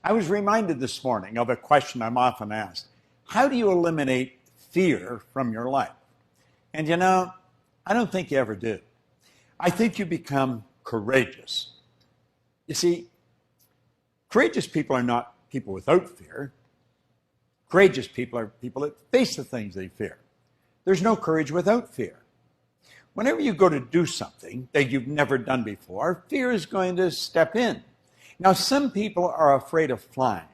I was reminded this morning of a question I'm often asked. How do you eliminate fear from your life? And you know, I don't think you ever do. I think you become courageous. You see, courageous people are not people without fear. Courageous people are people that face the things they fear. There's no courage without fear. Whenever you go to do something that you've never done before, fear is going to step in. Now, some people are afraid of flying.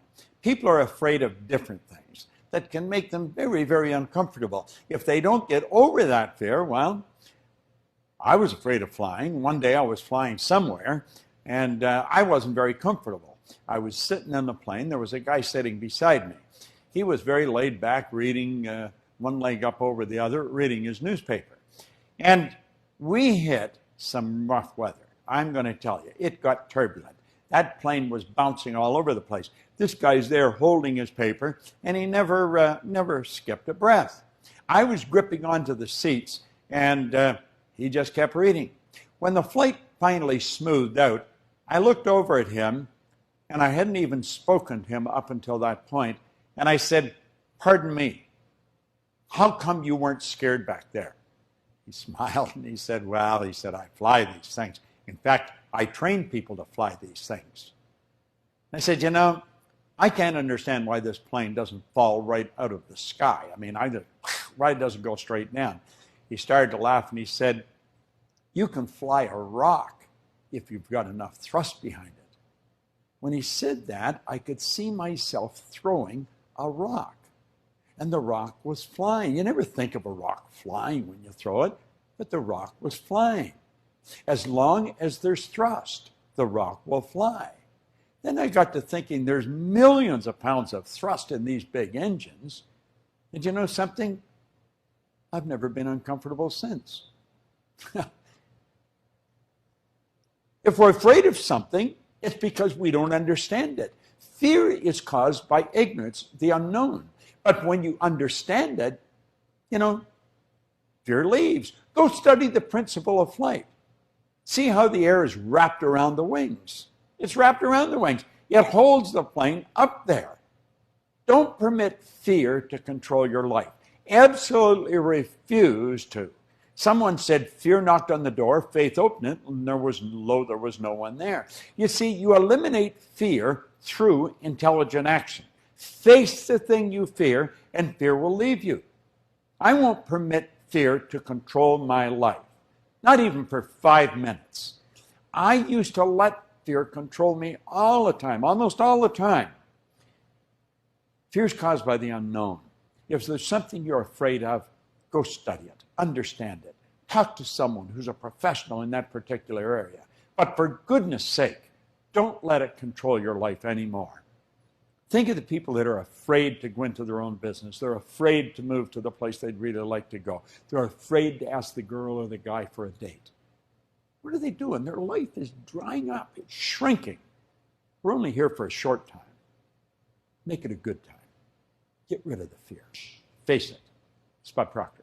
People are afraid of different things that can make them very, very uncomfortable. If they don't get over that fear, well, I was afraid of flying. One day I was flying somewhere, and I wasn't very comfortable. I was sitting in the plane. There was a guy sitting beside me. He was very laid back, reading one leg up over the other, reading his newspaper. And we hit some rough weather. I'm going to tell you, it got turbulent. That plane was bouncing all over the place. This guy's there holding his paper, and he never skipped a breath. I was gripping onto the seats, and he just kept reading. When the flight finally smoothed out, I looked over at him, and I hadn't even spoken to him up until that point, and I said, "Pardon me, how come you weren't scared back there?" He smiled, and he said, "Well," he said, "I fly these things. In fact, I train people to fly these things." I said, "You know, I can't understand why this plane doesn't fall right out of the sky. I mean, why it doesn't go straight down." He started to laugh, and he said, "You can fly a rock if you've got enough thrust behind it." When he said that, I could see myself throwing a rock, and the rock was flying. You never think of a rock flying when you throw it, but the rock was flying. As long as there's thrust, the rock will fly. Then I got to thinking there's millions of pounds of thrust in these big engines. And you know something? I've never been uncomfortable since. If we're afraid of something, it's because we don't understand it. Fear is caused by ignorance, the unknown. But when you understand it, you know, fear leaves. Go study the principle of flight. See how the air is wrapped around the wings. It's wrapped around the wings. It holds the plane up there. Don't permit fear to control your life. Absolutely refuse to. Someone said, fear knocked on the door, faith opened it, and there was no one there. You see, you eliminate fear through intelligent action. Face the thing you fear, and fear will leave you. I won't permit fear to control my life. Not even for 5 minutes. I used to let fear control me all the time, almost all the time. Fear is caused by the unknown. If there's something you're afraid of, go study it, understand it. Talk to someone who's a professional in that particular area. But for goodness sake, don't let it control your life anymore. Think of the people that are afraid to go into their own business. They're afraid to move to the place they'd really like to go. They're afraid to ask the girl or the guy for a date. What are they doing? Their life is drying up. It's shrinking. We're only here for a short time. Make it a good time. Get rid of the fear. Face it. Spud Proctor.